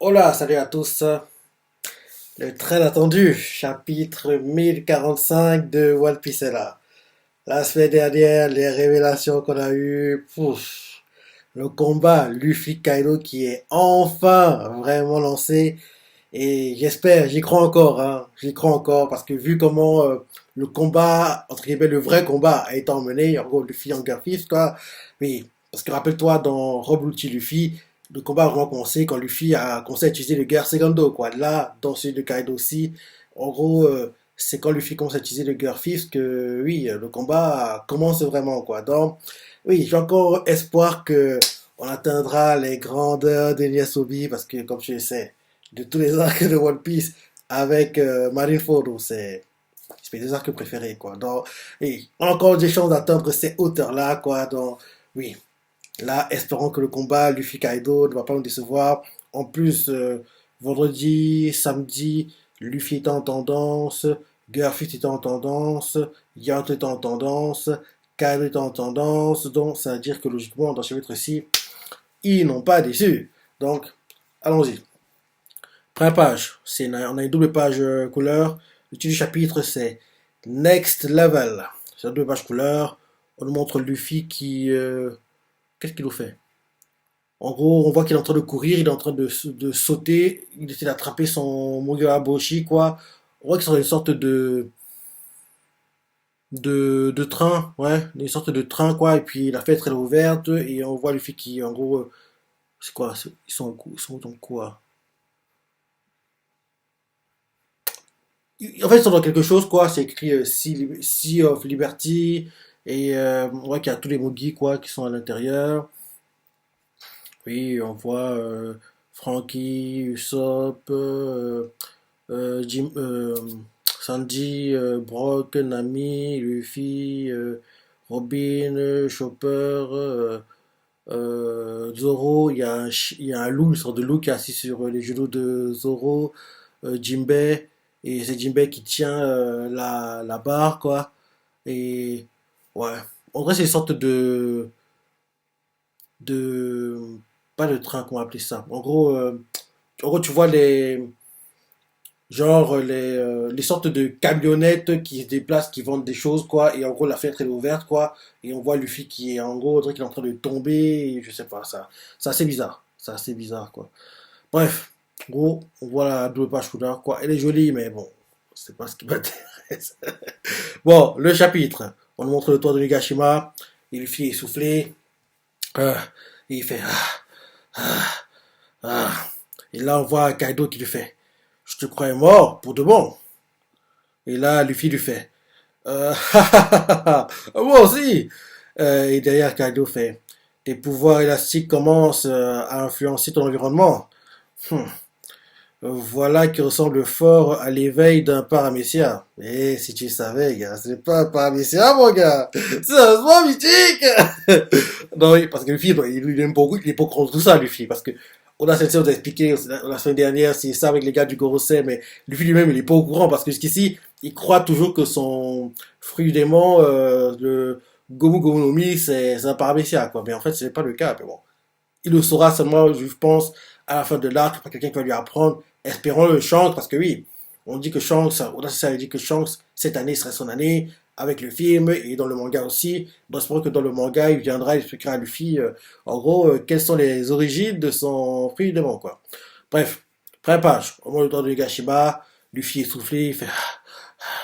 Hola, salut à tous. Le très attendu chapitre 1045 de One Piece est là. La semaine dernière, les révélations qu'on a eues, pouf, le combat Luffy-Kaido qui est enfin vraiment lancé. Et j'espère, j'y crois encore, hein, j'y crois encore parce que vu comment le combat, entre guillemets, le vrai combat a été emmené, en gros, Luffy en Garfist, quoi. Oui, parce que rappelle-toi, dans Rob Lucci Luffy, le combat a vraiment commencé quand Luffy a commencé à utiliser le Gear Segundo, quoi. Là, dans celui de Kaido aussi, en gros, c'est quand Luffy commence à utiliser le Gear Fist que, oui, le combat commence vraiment, quoi. Donc, oui, j'ai encore espoir que on atteindra les grandeurs d'Eniasobi parce que, comme je le sais, de tous les arcs de One Piece avec Marineford, c'est mes deux arcs préférés, quoi. Donc, et on a encore des chances d'atteindre ces hauteurs-là, quoi. Donc, oui, là, espérons que le combat Luffy Kaido ne va pas nous décevoir. En plus, vendredi, samedi, Luffy était en tendance, Garfield était en tendance, Yamato était en tendance, Kaido était en tendance. Donc, ça veut dire que logiquement, dans ce chapitre-ci, ils n'ont pas déçu. Donc, allons-y. Première page, on a une double page couleur. Le titre du chapitre, c'est Next Level. C'est une double page couleur. On nous montre Luffy qui... qu'est-ce qu'il nous fait? En gros, on voit qu'il est en train de courir, il est en train de sauter. Il essaie d'attraper son Mugiwara Boshi, quoi. On voit qu'ils sont dans une sorte de train, ouais, une sorte de train, quoi. Et puis la fenêtre elle est ouverte et on voit Luffy qui, en gros, c'est quoi? Ils sont dans quoi? En fait, ils sont dans quelque chose, quoi. C'est écrit Sea of Liberty. Et on voit qu'il y a tous les Mogi, quoi, qui sont à l'intérieur. Oui, on voit Frankie, Usopp, Jim, Sandy, Brock, Nami, Luffy, Robin, Chopper, Zoro. Il y a un loup, une sorte de loup qui est assis sur les genoux de Zoro. Jinbei, et c'est Jinbei qui tient la barre, quoi. Et ouais, en vrai, c'est une sorte de, pas de train, qu'on va appeler ça. En gros, tu vois les sortes de camionnettes qui se déplacent, qui vendent des choses, quoi. Et en gros, la fenêtre est ouverte, quoi. Et on voit Luffy qui est, en gros, on dirait qu'il est en train de tomber, et je sais pas, ça, c'est assez bizarre. C'est assez bizarre, quoi. Bref, en gros, on voit la double page couleur, quoi. Elle est jolie, mais bon, c'est pas ce qui m'intéresse. Bon, le chapitre. On nous montre le toit de Nigashima. Et Luffy est essoufflé. Euh, et il fait ah. Et là, on voit Kaido qui lui fait Je te croyais mort pour de bon. Et là, Luffy lui fait moi aussi. Et derrière, Kaido fait Tes pouvoirs élastiques commencent à influencer ton environnement. Hmm. Voilà qui ressemble fort à l'éveil d'un paramécien. Et si tu savais, gars, c'est pas un paramécien, mon gars. C'est un sport mythique. Non, oui, parce que Luffy, bon, il aime beaucoup, il est pas contre tout ça, Luffy. Parce que Oda Sensei nous a expliqué la semaine dernière, c'est ça avec les gars du Gorosei, mais Luffy lui-même, il est pas au courant. Parce que jusqu'ici, il croit toujours que son fruit du démon, le Gomu Gomu no Mi, c'est un paramécien, quoi. Mais en fait, ce n'est pas le cas. Mais bon, il le saura seulement, je pense, à la fin de l'arc, par quelqu'un qui va lui apprendre. Espérons le Shanks, parce que oui, on dit que Shanks, ça dit que Shanks, cette année serait son année, avec le film, et dans le manga aussi. Donc, espérons que dans le manga, il viendra, il expliquera à Luffy, en gros, quelles sont les origines de son fruit de démon, quoi. Bref, première page, au moment du temps de Nigashima, Luffy est soufflé, il fait,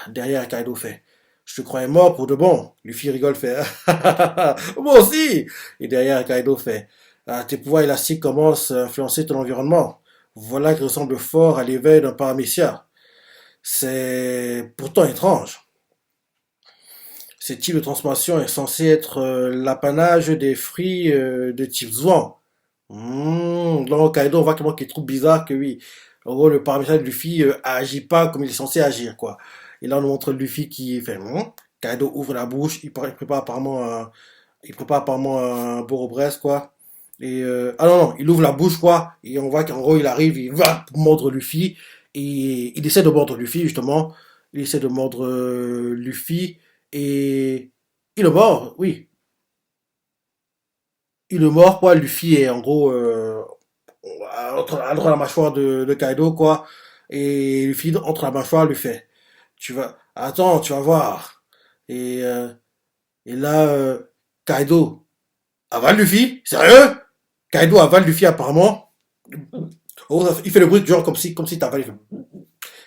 derrière Kaido fait, je te croyais mort pour de bon. Luffy rigole, fait, moi aussi. Et derrière Kaido fait, tes pouvoirs élastiques commencent à influencer ton environnement. Voilà qui ressemble fort à l'éveil d'un paramécia. C'est pourtant étrange. Ce type de transformation est censé être l'apanage des fruits de type Zwan. Donc Kaido, on voit comment il est trop bizarre que oui. En gros, le paramécia de Luffy agit pas comme il est censé agir, quoi. Et là, on nous montre Luffy qui fait Kaido ouvre la bouche, il prépare apparemment un Boro-Bresse, quoi. Et ah non, non, il ouvre la bouche, quoi. Et on voit qu'en gros, il arrive, il va mordre Luffy. Et il essaie de mordre Luffy, justement. Il essaie de mordre Luffy. Et il le mord, oui. Il le mord, quoi. Luffy est en gros entre la mâchoire de Kaido, quoi. Et Luffy, entre la mâchoire, lui fait, attends, tu vas voir. Et, euh, et là, Kaido avale Luffy, sérieux? Kaido avale Luffy apparemment. Oh, il fait le bruit genre comme si t'avales.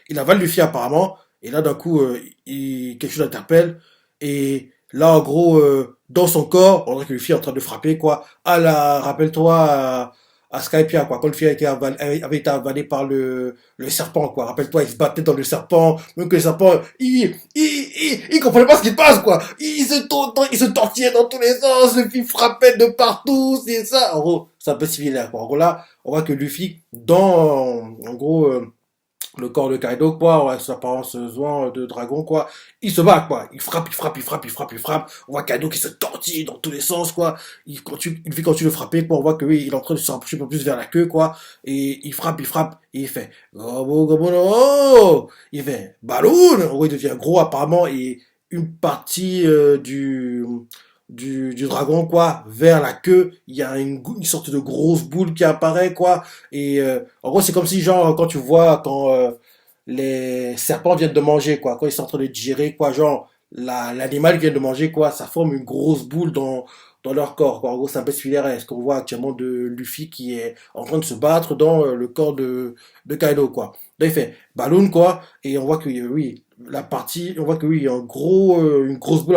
Il avale Luffy apparemment. Et là, d'un coup, quelque chose l'interpelle. Et là, en gros, dans son corps, on dirait que Luffy est en train de frapper, quoi. Ah là, rappelle-toi à Skypiea, quoi. Quand Luffy avait été avalé par le serpent, quoi. Rappelle-toi, il se battait dans le serpent. Même que le serpent, il comprenait pas ce qui se passe, quoi. Il se tortillait dans tous les sens. Luffy frappait de partout, c'est ça. En gros, c'est un peu similaire, quoi. En gros, là, on voit que Luffy, en gros, le corps de Kaido, quoi, ouais, sa apparence Zoan de dragon, quoi. Il se bat, quoi. Il frappe, il frappe, il frappe, il frappe, il frappe. On voit Kaido qui se tortille dans tous les sens, quoi. Il continue de frapper, quoi. On voit que oui, il est en train de se rapprocher un peu plus vers la queue, quoi. Et il frappe, et il fait, Gobo, Gobo, no. Il fait, Balloon! En gros, il devient gros, apparemment, et une partie du dragon, quoi, vers la queue, il y a une sorte de grosse boule qui apparaît, quoi. Et en gros, c'est comme si, genre, quand tu vois, quand les serpents viennent de manger, quoi, quand ils sont en train de digérer, quoi, genre, l'animal vient de manger, quoi, ça forme une grosse boule dans leur corps, quoi. En gros, c'est un peu similaire à ce qu'on voit actuellement de Luffy qui est en train de se battre dans le corps de Kaido, quoi. Là, il fait Balloon, quoi, et on voit que, oui, on voit que, oui, en gros, une grosse boule,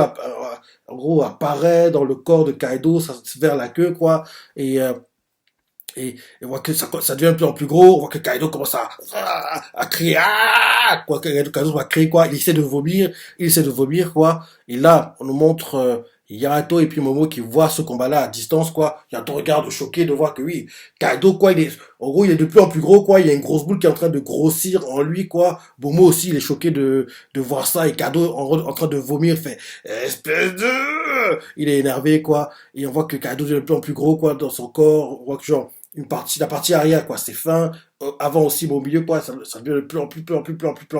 en gros, apparaît dans le corps de Kaido, ça, vers la queue, quoi, et, euh, et on voit que ça devient de plus en plus gros. On voit que Kaido commence à crier. Ah quoi, Kaido va crier, quoi. Il essaie de vomir, quoi. Et là, on nous montre Yamato et puis Momo qui voient ce combat-là à distance, quoi. Yamato regarde choqué de voir que oui, Kaido, quoi, en gros, il est de plus en plus gros, quoi. Il y a une grosse boule qui est en train de grossir en lui, quoi. Momo aussi, il est choqué de voir ça. Et Kaido, en train de vomir, fait espèce de. Il est énervé, quoi. Et on voit que Kaido devient de plus en plus gros, quoi, dans son corps. On voit que genre la partie arrière, quoi, c'est fin. Avant aussi, mais au milieu, quoi, ça devient de plus en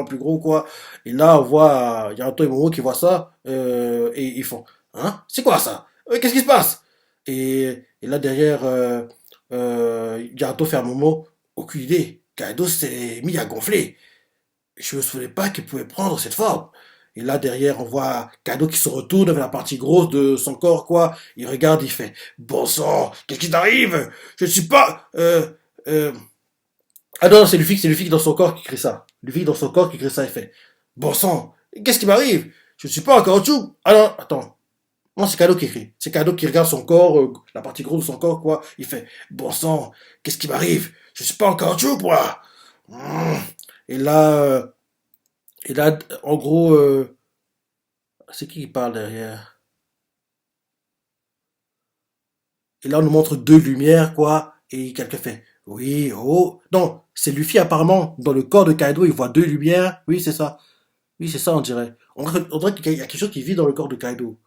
plus gros, quoi. Et là, on voit, il y a un et Momo qui voit ça, et ils font, hein, c'est quoi ça? Qu'est-ce qui se passe? Et là, derrière, Yamato fait un Momo, aucune idée. Kaido s'est mis à gonfler. Je me souvenais pas qu'il pouvait prendre cette forme. Et là, derrière, on voit Kado qui se retourne vers la partie grosse de son corps, quoi. Il regarde, il fait, bon sang, qu'est-ce qui t'arrive? Je ne suis pas, Ah non, c'est Luffy qui dans son corps qui crie ça. Luffy dans son corps qui crie ça, il fait, bon sang, qu'est-ce qui m'arrive? Je ne suis pas en caoutchouc. Ah non, attends. Non, c'est Kado qui crie. C'est Kado qui regarde son corps, la partie grosse de son corps, quoi. Il fait, bon sang, qu'est-ce qui m'arrive? Je suis pas en caoutchouc, moi. Mmh. Et là, euh, et là, en gros, c'est qui parle derrière? Et là, on nous montre deux lumières, quoi. Et quelqu'un fait, oui, oh. Non, c'est Luffy, apparemment. Dans le corps de Kaido, il voit deux lumières. Oui, c'est ça. Oui, c'est ça, on dirait. On dirait qu'il y a quelque chose qui vit dans le corps de Kaido.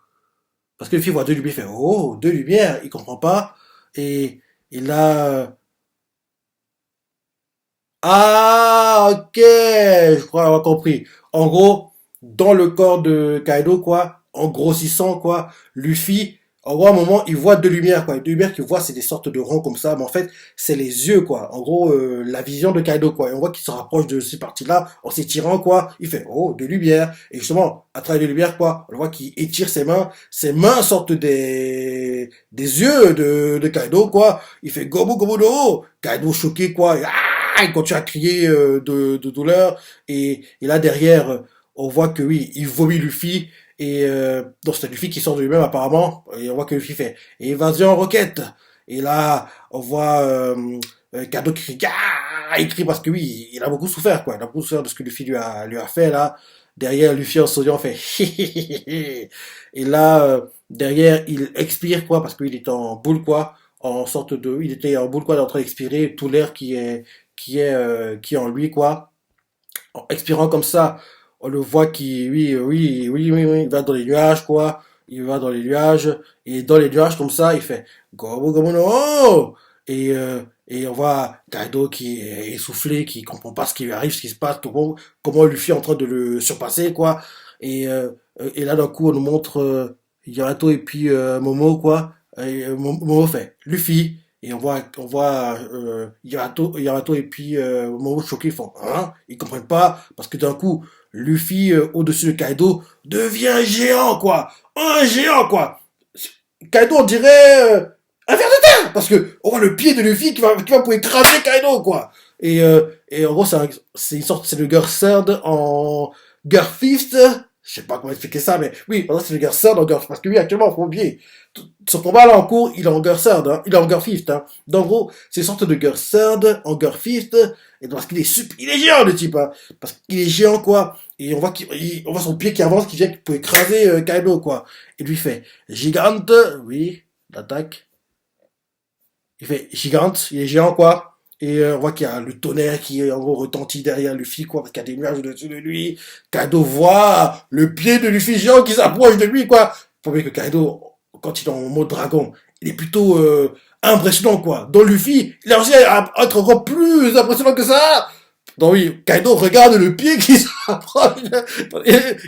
Parce que Luffy voit deux lumières, il fait, oh, deux lumières. Il comprend pas. Et, et là, ah, ok, je crois avoir compris. En gros, dans le corps de Kaido, quoi, en grossissant, quoi, Luffy, en gros, à un moment, il voit deux lumières, quoi. Deux lumières qu'il voit, c'est des sortes de ronds comme ça, mais en fait, c'est les yeux, quoi. En gros, la vision de Kaido, quoi. Et on voit qu'il se rapproche de ces parties-là en s'étirant, quoi. Il fait, oh, deux lumières. Et justement, à travers les lumières, quoi, on voit qu'il étire ses mains. Ses mains sortent des yeux de Kaido, quoi. Il fait, gobo, gobo, no. Kaido choqué, quoi. Il continue à crier de douleur. Et là, derrière, on voit que oui, il vomit Luffy. Et donc c'est Luffy qui sort de lui-même apparemment. Et on voit que Luffy fait évasion roquette. Et là, on voit Kado qui crie, ah, il crie parce que oui, il a beaucoup souffert, quoi. Il a beaucoup souffert de ce que Luffy lui a fait, là. Derrière, Luffy en souriant fait et là, derrière, il expire, quoi, parce qu'il est en boule, quoi. Il était en boule, quoi, il est en train d'expirer tout l'air qui est en lui, quoi. En expirant comme ça, on le voit qui, oui, il va dans les nuages, quoi. Il va dans les nuages, et dans les nuages, comme ça, il fait Gomu Gomu no! Et on voit Kaido qui est essoufflé, qui comprend pas ce qui lui arrive, ce qui se passe, comment Luffy est en train de le surpasser, quoi. Et là, d'un coup, on nous montre Yamato et puis Momo, quoi. Et Momo fait Luffy. Et Yamato et puis Momo choqués font, hein? Ils comprennent pas, parce que d'un coup, Luffy, au-dessus de Kaido, devient géant, quoi! Un géant, quoi! Kaido, on dirait un ver de terre! Parce que on voit le pied de Luffy qui va pouvoir écraser Kaido, quoi! Et en gros, c'est une sorte, c'est le Gerserd en Garfist. Je sais pas comment expliquer ça, mais oui, par exemple, c'est le Gerserd en Garfist. Parce que oui, actuellement, faut oublier. Son combat là en cours, il est en Gerserd, hein. Il est en Garfist, hein. Donc, en gros, c'est une sorte de Gerserd en Garfist. Et parce qu'il est il est géant, le type, hein. Parce qu'il est géant, quoi. Et on voit son pied qui avance, qui vient pour écraser Kaido, quoi. Et lui fait, gigante, oui, l'attaque. Il fait gigante, il est géant, quoi. Et on voit qu'il y a le tonnerre qui en gros retentit derrière Luffy, quoi, parce qu'il y a des nuages au-dessus de lui. Kaido voit le pied de Luffy géant qui s'approche de lui, quoi. Faut bien que Kaido, quand il est en mode dragon, il est plutôt impressionnant, quoi. Donc Luffy, il a réussi à être encore plus impressionnant que ça. Donc oui, Kaido regarde le pied qui s'approche.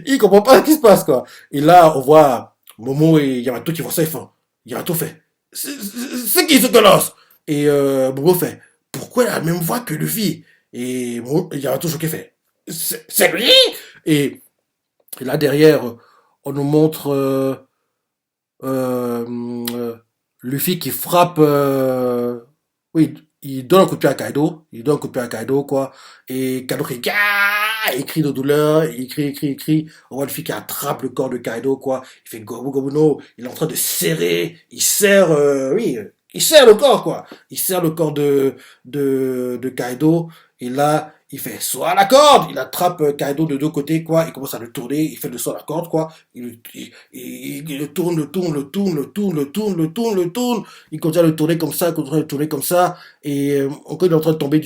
Il comprend pas ce qui se passe, quoi. Et là, on voit Momo et Yamato qui font ça, ils font. Yamato fait. C'est qui ce colosse? Et Momo fait. Pourquoi il a la même voix que Luffy? Et Yamato choqué fait. C'est lui? Et, et là derrière, on nous montre euh, euh, Luffy qui frappe. Oui, il donne un coup de pied à Kaido. Il donne un coup de pied à Kaido, quoi. Et Kaido crie, ah! Il crie de douleur. Il crie. On voit Luffy qui attrape le corps de Kaido, quoi. Il fait Gomu Gomu no. Il est en train de serrer. Il serre, oui, il serre le corps, quoi. Il serre le corps de Kaido. Et là, il fait saut à la corde. Il attrape Kaido de deux côtés, quoi. Il commence à le tourner. Il fait le saut à la corde, quoi. Il le tourne, le tourne, le tourne, le tourne, le tourne, le tourne, le tourne. Il continue à le tourner comme ça, il continue à le tourner comme ça. Et encore, il est en train de tomber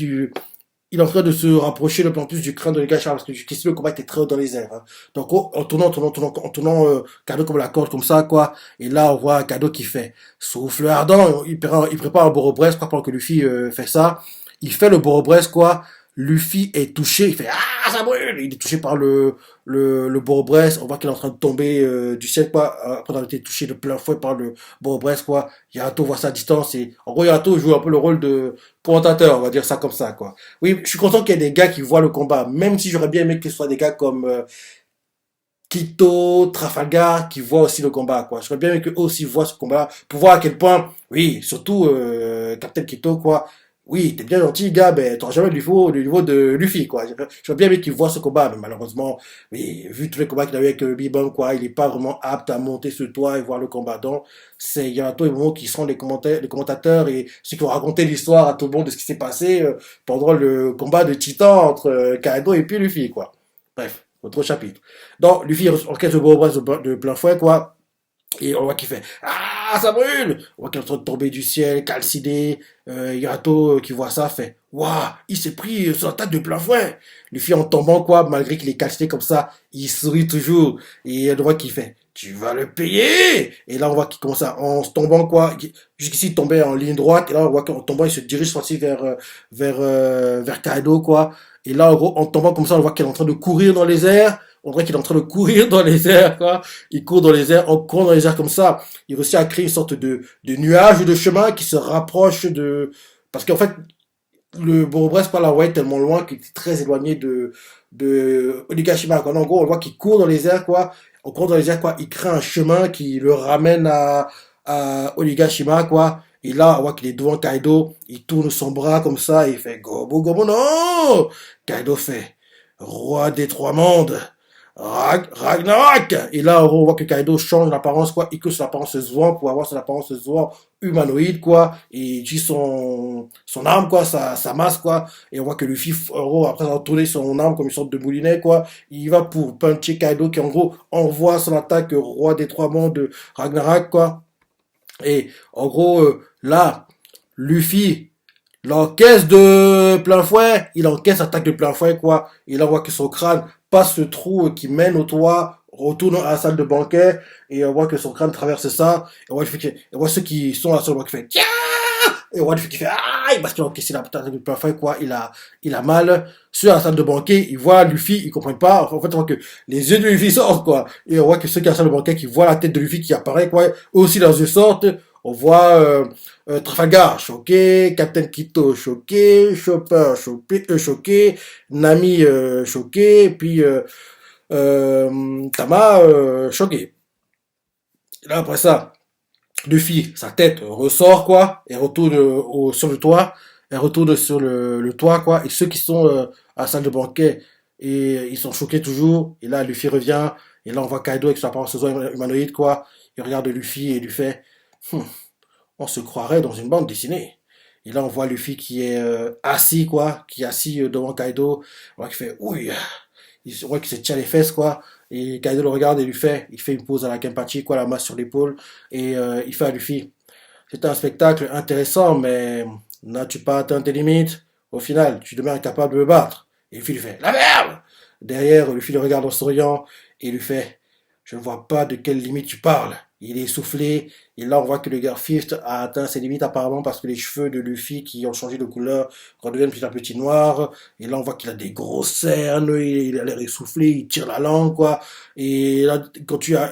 il est en train de se rapprocher de plus en plus du crâne de Nigashima parce que jusqu'ici le combat était très haut dans les airs, hein. Donc en tournant Kado comme la corde comme ça, quoi. Et là on voit Kado qui fait souffle ardent. Il prépare un Borobresse, quoi, pendant que Luffy fait ça. Il fait le Borobresse, quoi. Luffy est touché, il fait ah ça brûle. Il est touché par le Borobresse. On voit qu'il est en train de tomber du ciel, quoi. Après avoir été touché de plein fouet par le Borobresse, quoi. Yamato voit ça à distance et en gros Yamato joue un peu le rôle de commentateur, on va dire ça comme ça, quoi. Oui, je suis content qu'il y ait des gars qui voient le combat, même si j'aurais bien aimé que ce soit des gars comme Kito, Trafalgar, qui voient aussi le combat, quoi. J'aurais bien aimé qu'eux aussi voient ce combat, pour voir à quel point, oui, surtout Captain Kito, quoi. Oui, t'es bien gentil, gars, ben t'auras jamais le niveau de Luffy, quoi. J'aurais bien aimé qu'il voit ce combat, mais malheureusement, oui, vu tous les combats qu'il a eu avec Bibon, quoi, il est pas vraiment apte à monter sur toi et voir le combat. Donc, c'est Yamato et Momo qui seront les commentateurs et ceux qui vont raconter l'histoire à tout le monde de ce qui s'est passé pendant le combat de Titan entre Kaido et puis Luffy, quoi. Bref, autre chapitre. Donc, Luffy encaisse le beau bras de plein fouet, quoi. Et on voit qu'il fait ah ça brûle. On voit qu'il est en train de tomber du ciel, calciné. Yamato qui voit ça fait waouh, il s'est pris sur la tête de plein fouet. Luffy en tombant, quoi, malgré qu'il est calciné comme ça, il sourit toujours. Et on voit qu'il fait tu vas le payer. Et là on voit qu'il commence à en se tombant, quoi. Jusqu'ici il tombait en ligne droite. Et là on voit qu'en tombant il se dirige aussi vers Kaido, quoi. Et là en gros en tombant comme ça on voit qu'il est en train de courir dans les airs. On dirait qu'il est en train de courir dans les airs, quoi. Il court dans les airs, en courant dans les airs comme ça. Il réussit à créer une sorte de nuage de chemin qui se rapproche de... Parce qu'en fait, le Boro-Brest, pas la voie tellement loin qu'il est très éloigné de Onigashima, quoi. En gros, on voit qu'il court dans les airs, quoi. En courant dans les airs, quoi. Il crée un chemin qui le ramène à Onigashima, quoi. Et là, on voit qu'il est devant Kaido. Il tourne son bras comme ça. Et il fait Gobo Gobo non! Kaido fait Roi des trois mondes. Ragnarok! Et là, on voit que Kaido change l'apparence, quoi. Il que son apparence Zoan pour avoir son apparence Zoan humanoïde, quoi. Et il utilise son arme, quoi, sa masse, quoi. Et on voit que Luffy, en gros, après avoir tourné son arme comme une sorte de moulinet, quoi, il va pour puncher Kaido qui, en gros, envoie son attaque roi des trois mondes de Ragnarok, quoi. Et, en gros, là, Luffy, l'encaisse de plein fouet, il encaisse attaque de plein fouet, quoi. Et là, on voit que son crâne passe ce trou qui mène au toit, retourne à la salle de banquet, et on voit que son crâne traverse ça, et on voit ceux qui sont à la salle de banquet qui fait, tiens! Et on voit Luffy qui fait, aïe! Parce qu'il a encaissé l'attaque de plein fouet, quoi. Il a mal. Ceux à la salle de banquet, ils voient Luffy, ils comprennent pas. Enfin, en fait, on voit que les yeux de Luffy sortent, quoi. Et on voit que ceux qui à la salle de banquet qui voient la tête de Luffy qui apparaît, quoi. Eux aussi, leurs yeux sortent. On voit Trafalgar choqué, Captain Quito choqué, Chopper choqué, Nami choqué, puis Tama choqué. Et là, après ça, Luffy, sa tête ressort, quoi, et retourne sur le toit, elle retourne sur le toit, quoi, et ceux qui sont à la salle de banquet, et ils sont choqués toujours, et là, Luffy revient, et là, on voit Kaido avec son apparence humanoïde, quoi, il regarde Luffy et lui fait, Hum, on se croirait dans une bande dessinée. Et là, on voit Luffy qui est assis, quoi, qui est assis devant Kaido, on voit qu'il fait, ouille, on voit qu'il se tient les fesses, quoi. Et Kaido le regarde et il fait une pose à la Kenpachi, quoi, la main sur l'épaule. Et il fait à Luffy, c'est un spectacle intéressant, mais n'as-tu pas atteint tes limites? Au final, tu demeures incapable de me battre. Et Luffy lui fait, la merde! Derrière, Luffy le regarde en souriant et lui fait, je ne vois pas de quelle limite tu parles. Il est essoufflé, et là on voit que le Garfield a atteint ses limites apparemment parce que les cheveux de Luffy qui ont changé de couleur redeviennent petit à petit noirs, et là on voit qu'il a des grosses cernes, il a l'air essoufflé, il tire la langue, quoi, et là,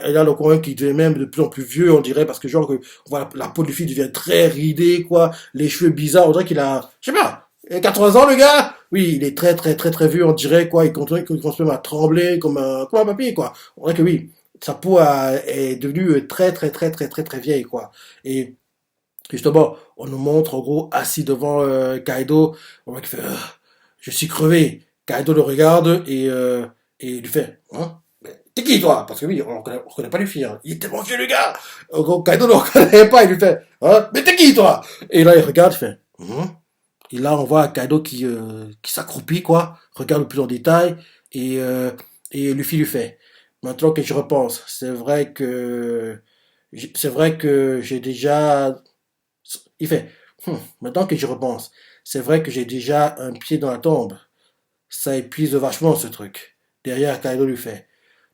et là le coin qui devient même de plus en plus vieux, on dirait, parce que genre, on voit la peau de Luffy devient très ridée, quoi, les cheveux bizarres, on dirait qu'il a, je sais pas, 80 ans le gars. Oui, il est très très très très vieux, on dirait, quoi, il continue à trembler comme un papier, quoi. On dirait que oui, sa est devenue très très très très très très vieille, quoi. Et justement, on nous montre en gros assis devant Kaido, on voit qu'il fait je suis crevé. Kaido le regarde et il lui fait t'es qui toi? Parce que oui, on reconnaît pas Luffy, hein. Il est tellement vieux le gars. En gros, Kaido ne le reconnaît pas, il lui fait mais t'es qui toi? Et là il regarde, il fait et là on voit Kaido qui s'accroupit, quoi, regarde le plus en détail et, euh, et Luffy lui fait maintenant que je repense, c'est vrai que j'ai déjà. Il fait, maintenant que je repense, c'est vrai que j'ai déjà un pied dans la tombe. Ça épuise vachement ce truc. Derrière, Kaido lui fait,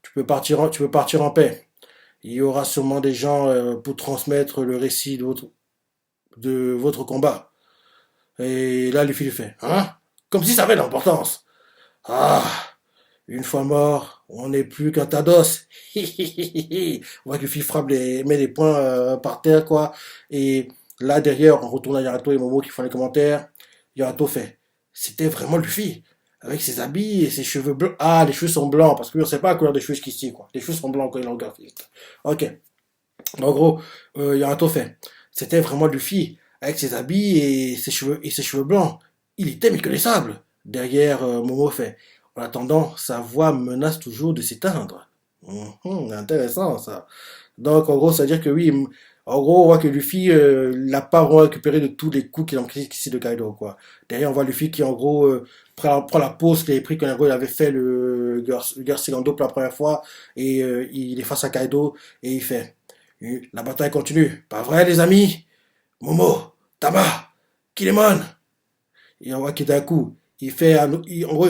tu peux partir en paix. Il y aura sûrement des gens pour transmettre le récit de votre combat. Et là, Luffy lui fait, comme si ça avait de l'importance. Ah, une fois mort, on n'est plus qu'un tas d'os. On voit que Luffy met les poings par terre, quoi. Et là, derrière, on retourne à Yarato et Momo qui font les commentaires. Yarato fait, c'était vraiment Luffy. Avec ses habits et ses cheveux blancs. Ah, les cheveux sont blancs, parce que on sait pas la couleur des cheveux jusqu'ici, quoi. Les cheveux sont blancs quand il est en graphiste. Ok. En gros, Yarato fait, c'était vraiment Luffy. Avec ses habits et ses cheveux blancs. Il était méconnaissable. Derrière, Momo fait, en attendant, sa voix menace toujours de s'éteindre. Intéressant ça. Donc en gros, ça veut dire que oui, en gros, on voit que Luffy l'a pas vraiment récupéré de tous les coups qu'il a pris ici de Kaido, quoi. Derrière, on voit Luffy qui en gros prend la pause qu'il avait pris quand en gros, il avait fait le Girl Segundo pour la première fois et il est face à Kaido et il fait la bataille continue. Pas vrai les amis? Momo, Tama, Kinemon. Et on voit qu'il d'un coup, il fait en gros,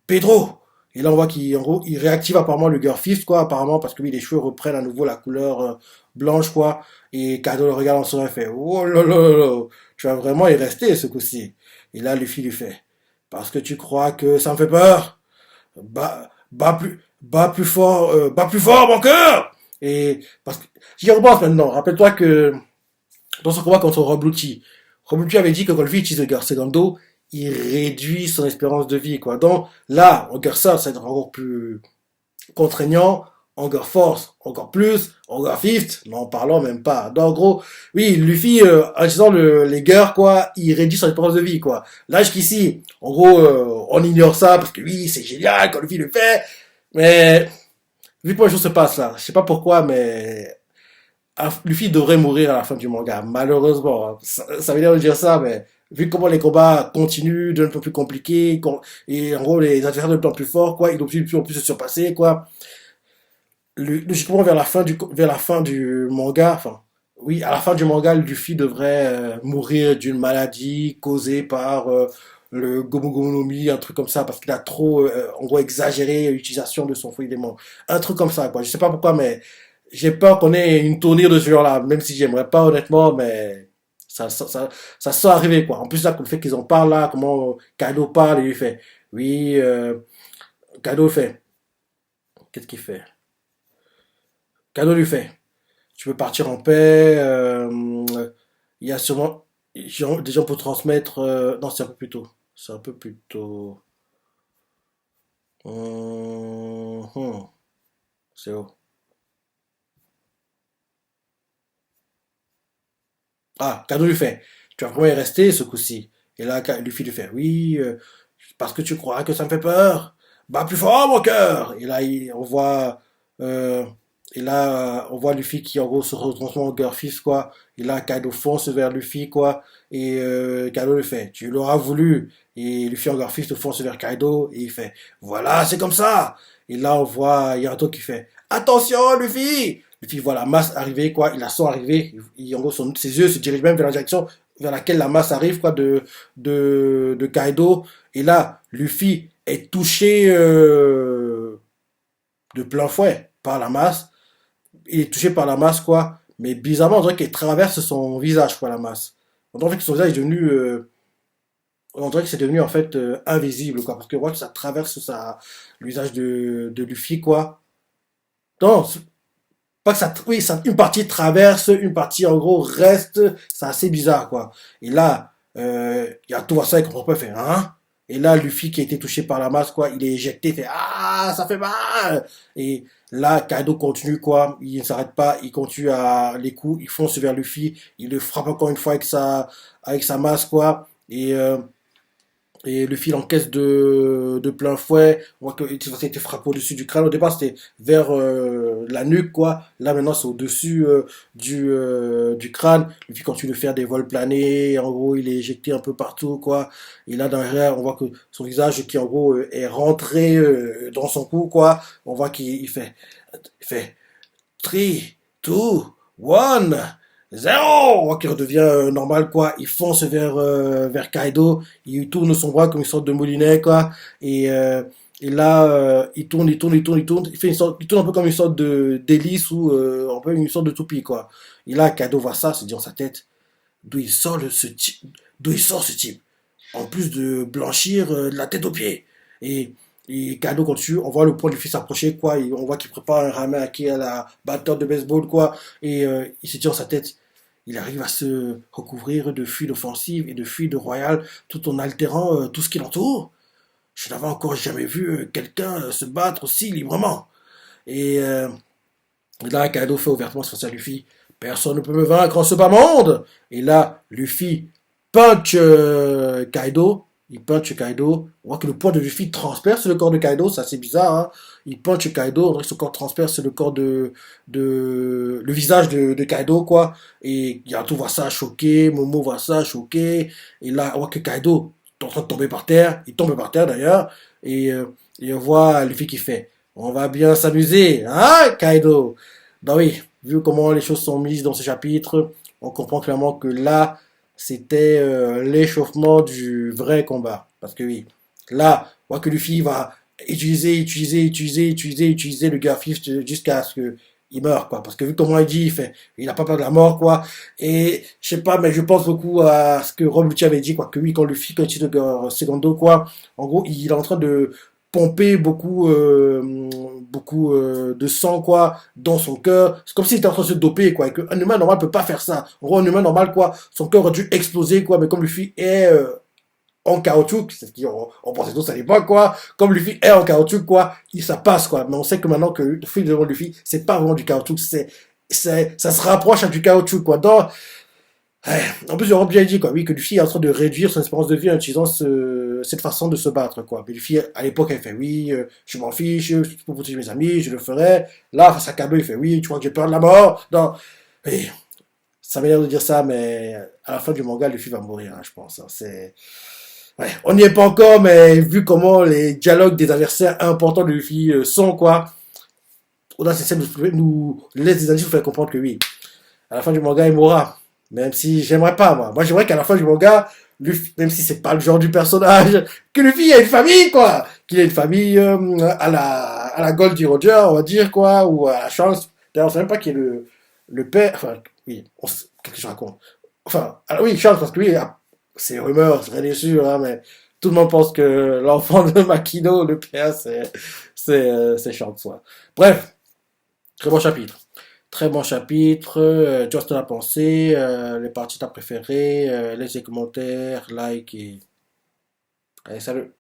Pedro. Et là, on voit qu'il en gros, il réactive apparemment le Girl Fist, quoi, apparemment, parce que oui, les cheveux reprennent à nouveau la couleur blanche, quoi. Et Kaido le regarde en souriant et fait, oh là là là là, tu vas vraiment y rester ce coup-ci. Et là, Luffy lui fait, parce que tu crois que ça me fait peur? Bats plus fort, mon cœur! Et parce que j'y repense maintenant. Rappelle-toi que dans son combat contre Robluchi. Robluchi avait dit que quand lui utilise le Garcegando, il réduit son espérance de vie, quoi. Donc, là, en ça va être encore plus contraignant, encore force, encore plus, encore fifth, n'en parlons même pas. Donc, en gros, oui, Luffy, en utilisant les guerres, quoi, il réduit son espérance de vie, quoi. Là, jusqu'ici, en gros, on ignore ça, parce que oui, c'est génial quand Luffy le fait, mais, vu comment les choses se passent là, je sais pas pourquoi, mais Luffy devrait mourir à la fin du manga, malheureusement. Ça veut dire ça, mais vu comment les combats continuent, de plus compliqués, et en gros les adversaires de plus en plus forts, quoi, ils doivent de plus en plus se surpasser, quoi. Logiquement, vers la fin du manga, enfin, oui, à la fin du manga, Luffy devrait mourir d'une maladie causée par le Gomu Gomu no Mi, un truc comme ça, parce qu'il a trop, en gros, exagéré l'utilisation de son fouet d'éléments. Un truc comme ça, quoi. Je sais pas pourquoi, mais j'ai peur qu'on ait une tournure de ce genre-là, même si j'aimerais pas, honnêtement, mais ça sent arriver, quoi. En plus, là, le fait qu'ils en parlent, là, comment Kaido parle, il lui fait, oui, Kaido fait, qu'est-ce qu'il fait? Kaido lui fait, tu peux partir en paix. Il y a sûrement des gens pour transmettre. Non, c'est un peu plus tôt. C'est un peu plus tôt. Hum, c'est où? Ah, Cadeau lui fait. Tu vas vraiment y rester ce coup-ci. Et là, Luffy lui fait. Oui, parce que tu crois que ça me fait peur. Bats plus fort, mon cœur. Et là, on voit. euh, on voit Luffy qui, en gros, se retransforme en Garfist, quoi. Et là, Kaido fonce vers Luffy, quoi. Et Kaido lui fait. Tu l'auras voulu. Et Luffy en Garfist fonce vers Kaido. Et il fait. Voilà, c'est comme ça. Et là, on voit Yamato qui fait. Attention, Luffy! Luffy voit la masse arriver, quoi. Il la sent arriver. En gros, ses yeux se dirigent même vers la direction vers laquelle la masse arrive, quoi, de Kaido. Et là, Luffy est touché de plein fouet par la masse. Il est touché par la masse, quoi. Mais bizarrement, on dirait qu'elle traverse son visage, quoi, la masse. On dirait que son visage est devenu. On dirait que c'est devenu, en fait, invisible, quoi. Parce que on voit que ça traverse le visage de Luffy, quoi. Non, pas que ça, oui, une partie traverse, une partie en gros reste, c'est assez bizarre quoi. Et là, il y a tout ça, il comprend pas, il fait hein. Et là, Luffy qui a été touché par la masse quoi, il est éjecté, il fait ah, ça fait mal. Et là, Kaido continue quoi, il ne s'arrête pas, il continue à les coups, il fonce vers Luffy, il le frappe encore une fois avec sa masse quoi. Et le fil encaisse de plein fouet. On voit qu'il a été frappé au-dessus du crâne. Au départ, c'était vers la nuque, quoi. Là, maintenant, c'est au-dessus du crâne. Le fil continue de faire des vols planés. En gros, il est éjecté un peu partout, quoi. Et là, derrière, on voit que son visage, qui en gros est rentré dans son cou, quoi. On voit qu'il fait 3, 2, 1. Zéro! On voit qu'il redevient normal, quoi. Il fonce vers Kaido. Il tourne son bras comme une sorte de moulinet, quoi. Et là, il tourne, il tourne, il tourne, il tourne. Il tourne un peu comme une sorte d'hélice ou un peu une sorte de toupie, quoi. Et là, Kaido voit ça, se dit dans sa tête, ce type, d'où il sort ce type? En plus de blanchir de la tête aux pieds. Et, et Kaido continue, on voit le point du fils s'approcher, quoi. On voit qu'il prépare un ramen à la batteur de baseball, quoi. Et il se dit dans sa tête, il arrive à se recouvrir de fluide offensive et de fluide royal tout en altérant tout ce qui l'entoure. Je n'avais encore jamais vu quelqu'un se battre aussi librement. Et là, Kaido fait ouvertement face à Luffy. Personne ne peut me vaincre en ce bas monde. Et là, Luffy punch Kaido. Il punch Kaido. On voit que le poids de Luffy transperce le corps de Kaido. C'est assez bizarre. Hein. Il punch Kaido. On dirait que son corps transperce le corps le visage de Kaido, quoi. Et Yato voit ça choqué. Momo voit ça choqué. Et là, on voit que Kaido est en train de tomber par terre. Il tombe par terre d'ailleurs. Et on voit Luffy qui fait. On va bien s'amuser, hein, Kaido? Ben oui, vu comment les choses sont mises dans ce chapitre, on comprend clairement que là, c'était l'échauffement du vrai combat. Parce que oui, là, on voit que Luffy va utiliser le Garfist jusqu'à ce que il meurt, quoi. Parce que vu comment il dit, il a pas peur de la mort, quoi. Et je sais pas, mais je pense beaucoup à ce que Rob Lucci avait dit, quoi. Que oui, quand Luffy, quand il utilise le Segundo, quoi, en gros, il est en train de pomper beaucoup de sang quoi dans son cœur. C'est comme s'il était en train de se doper quoi. Et qu'un humain normal peut pas faire ça. En gros, un humain normal quoi, son cœur aurait dû exploser quoi. Mais comme Luffy est en caoutchouc, c'est ce qu'on pensait tous à l'époque quoi. Comme Luffy est en caoutchouc quoi, ça passe quoi. Mais on sait que maintenant que le fil devant Luffy, c'est pas vraiment du caoutchouc, ça se rapproche à du caoutchouc quoi. Ouais. En plus, Europe bien dit quoi, oui, que Luffy est en train de réduire son espérance de vie en utilisant cette façon de se battre quoi. Mais Luffy, à l'époque, elle fait oui, je m'en fiche, pour protéger mes amis, je le ferai. Là, face à Kaido, il fait oui, tu crois que j'ai peur de la mort? Non. Et ça m'énerve de dire ça, mais à la fin du manga, Luffy va mourir, hein, je pense. Hein. Ouais, on n'y est pas encore, mais vu comment les dialogues des adversaires importants de Luffy sont quoi, Oda essaie de nous laisse des indices pour faire comprendre que oui, à la fin du manga, il mourra. Même si j'aimerais pas, moi. Moi, j'aimerais qu'à la fin du manga, Luffy, même si c'est pas le genre du personnage, que Luffy ait une famille, quoi. Qu'il ait une famille à la Goldie Roger, on va dire, quoi, ou à la Chance. D'ailleurs, on sait même pas qui est le père. Enfin, oui, qu'est-ce que je raconte? Enfin, alors, oui, Chance, parce que oui, c'est rumeur, c'est rien n'est sûr, hein, mais tout le monde pense que l'enfant de Makino, le père, c'est Chance, ouais. Bref, très bon chapitre. Très bon chapitre. Tu vois ce que t'en as pensé, les parties t'as préférées, laisse des commentaires, like et... Allez, salut!